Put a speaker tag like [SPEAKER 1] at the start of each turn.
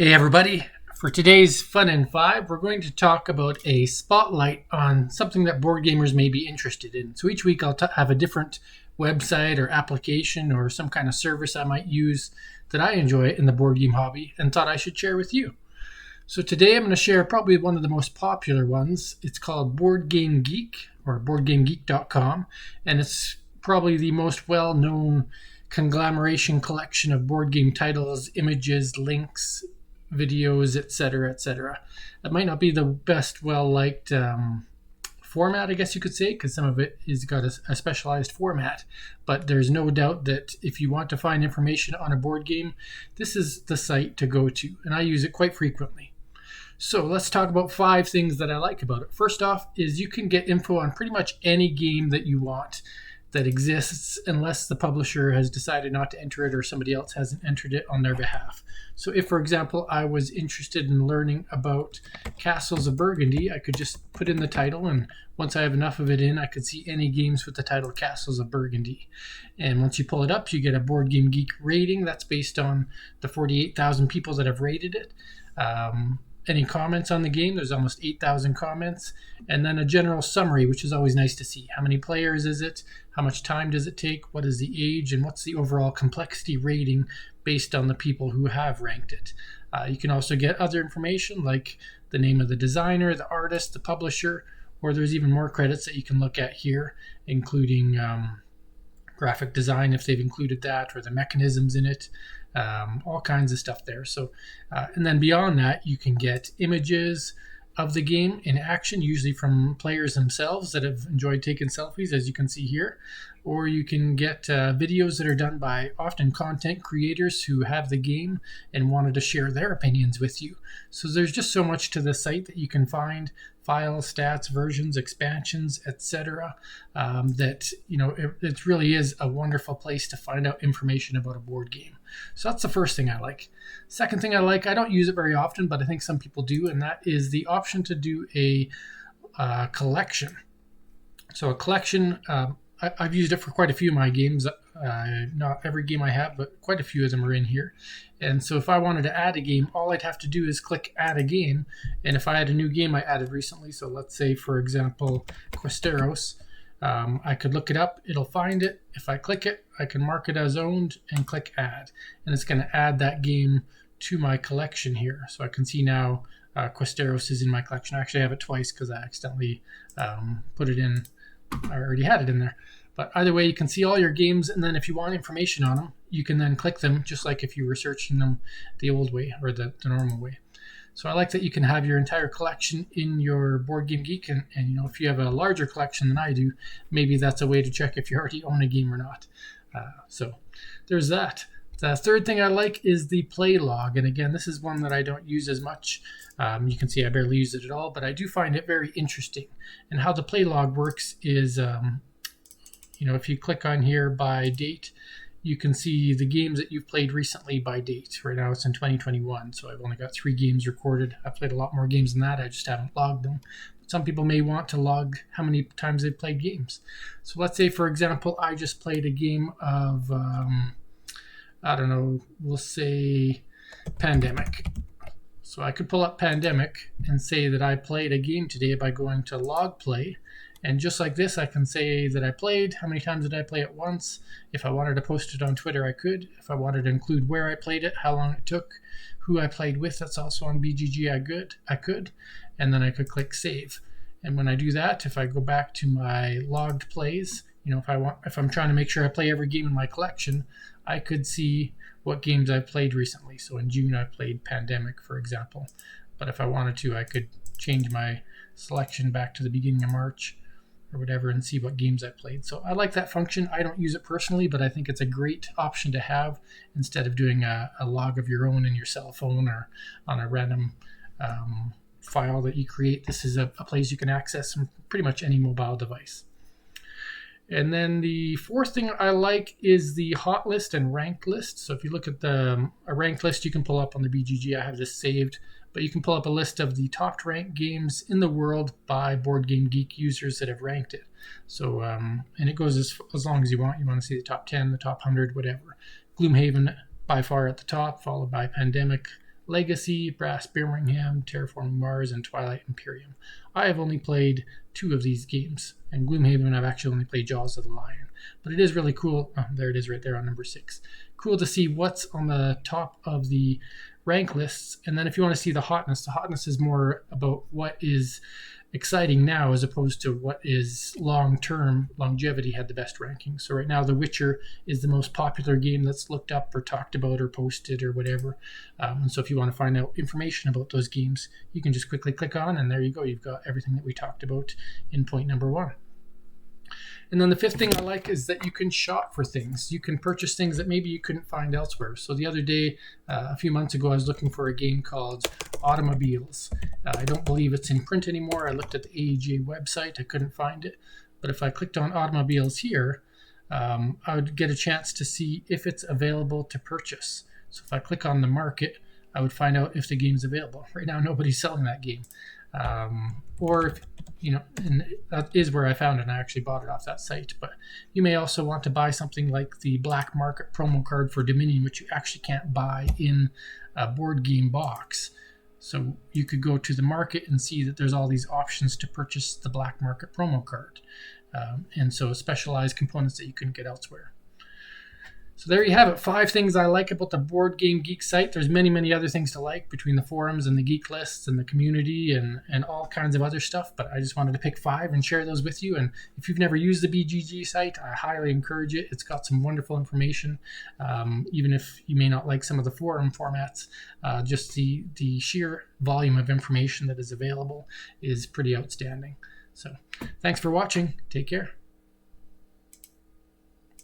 [SPEAKER 1] Hey everybody, for today's Fun in 5, we're going to talk about a spotlight on something that board gamers may be interested in. So each week I'll have a different website or application or some kind of service I might use that I enjoy in the board game hobby and thought I should share with you. So today I'm going to share probably one of the most popular ones. It's called BoardGameGeek or BoardGameGeek.com, and it's probably the most well-known conglomeration collection of board game titles, images, links, videos, etc., etc. It might not be the best well-liked format, I guess you could say, because some of it has got a specialized format, but there's no doubt that if you want to find information on a board game, this is the site to go to, and I use it quite frequently. So let's talk about 5 things that I like about it. First off is you can get info on pretty much any game that you want that exists unless the publisher has decided not to enter it or somebody else hasn't entered it on their behalf. So if, for example, I was interested in learning about Castles of Burgundy, I could just put in the title, and once I have enough of it in, I could see any games with the title Castles of Burgundy. And once you pull it up, you get a Board Game Geek rating. That's based on the 48,000 people that have rated it. Any comments on the game? There's almost 8,000 comments. And then a general summary, which is always nice to see. How many players is it? How much time does it take? What is the age? And what's the overall complexity rating based on the people who have ranked it? You can also get other information like the name of the designer, the artist, the publisher, or there's even more credits that you can look at here, including graphic design if they've included that, or the mechanisms in it. All kinds of stuff there. So, and then beyond that, you can get images of the game in action, usually from players themselves that have enjoyed taking selfies, as you can see here. Or you can get videos that are done by often content creators who have the game and wanted to share their opinions with you. So there's just so much to the site that you can find, files, stats, versions, expansions, etc. That, it really is a wonderful place to find out information about a board game. So that's the first thing I like. Second thing I like, I don't use it very often, but I think some people do, and that is the option to do a collection. So a collection, I've used it for quite a few of my games. Not every game I have, but quite a few of them are in here. And so if I wanted to add a game, all I'd have to do is click add a game. And if I had a new game I added recently, so let's say, for example, Questeros, I could look it up, it'll find it. If I click it, I can mark it as owned and click add. And it's going to add that game to my collection here. So I can see now Questeros is in my collection. I actually have it twice because I accidentally put it in. I already had it in there. But either way, you can see all your games, and then if you want information on them, you can then click them, just like if you were searching them the old way or the normal way. So I like that you can have your entire collection in your Board Game Geek, and if you have a larger collection than I do, maybe that's a way to check if you already own a game or not. So there's that. The third thing I like is the play log, and again, this is one that I don't use as much. You can see I barely use it at all, but I do find it very interesting. And how the play log works is, if you click on here by date, you can see the games that you've played recently by date. Right now it's in 2021, so I've only got 3 games recorded. I've played a lot more games than that, I just haven't logged them. Some people may want to log how many times they've played games. So let's say, for example, I just played a game of, we'll say Pandemic. So I could pull up Pandemic and say that I played a game today by going to log play. And just like this, I can say that I played, how many times did I play it once. If I wanted to post it on Twitter, I could. If I wanted to include where I played it, how long it took, who I played with, that's also on BGG, I could. And then I could click save. And when I do that, if I go back to my logged plays, if I'm trying to make sure I play every game in my collection, I could see what games I played recently. So in June, I played Pandemic, for example. But if I wanted to, I could change my selection back to the beginning of March or whatever and see what games I played. So I like that function. I don't use it personally, but I think it's a great option to have instead of doing a log of your own in your cell phone or on a random file that you create. This is a place you can access from pretty much any mobile device. And then the fourth thing I like is the hot list and ranked list. So if you look at a ranked list, you can pull up on the BGG. I have this saved, but you can pull up a list of the top ranked games in the world by Board Game Geek users that have ranked it. So, and it goes as long as you want. You want to see the top 10, the top 100, whatever. Gloomhaven by far at the top, followed by Pandemic, Legacy, Brass Birmingham, Terraforming Mars, and Twilight Imperium. I have only played 2 of these games, and Gloomhaven I've actually only played Jaws of the Lion. But it is really cool. Oh, there it is right there on number 6. Cool to see what's on the top of the rank lists. And then if you want to see the hotness is more about what is exciting now as opposed to what is long-term longevity had the best rankings. So right now The Witcher is the most popular game that's looked up or talked about or posted or whatever. And so if you want to find out information about those games, you can just quickly click on, and there you go. You've got everything that we talked about in point number 1. And then the 5th thing I like is that you can shop for things. You can purchase things that maybe you couldn't find elsewhere. So the other day, a few months ago, I was looking for a game called Automobiles. I don't believe it's in print anymore. I looked at the AEG website. I couldn't find it. But if I clicked on Automobiles here, I would get a chance to see if it's available to purchase. So if I click on the market, I would find out if the game's available. Right now, nobody's selling that game. Or if, and that is where I found it, and I actually bought it off that site. But you may also want to buy something like the Black Market promo card for Dominion, which you actually can't buy in a board game box. So you could go to the market and see that there's all these options to purchase the Black Market promo card. And so specialized components that you couldn't get elsewhere. So there you have it, 5 things I like about the BoardGameGeek site. There's many, many other things to like between the forums and the geek lists and the community and all kinds of other stuff, but I just wanted to pick 5 and share those with you. And if you've never used the BGG site, I highly encourage it. It's got some wonderful information, even if you may not like some of the forum formats. Just the sheer volume of information that is available is pretty outstanding. So thanks for watching. Take care.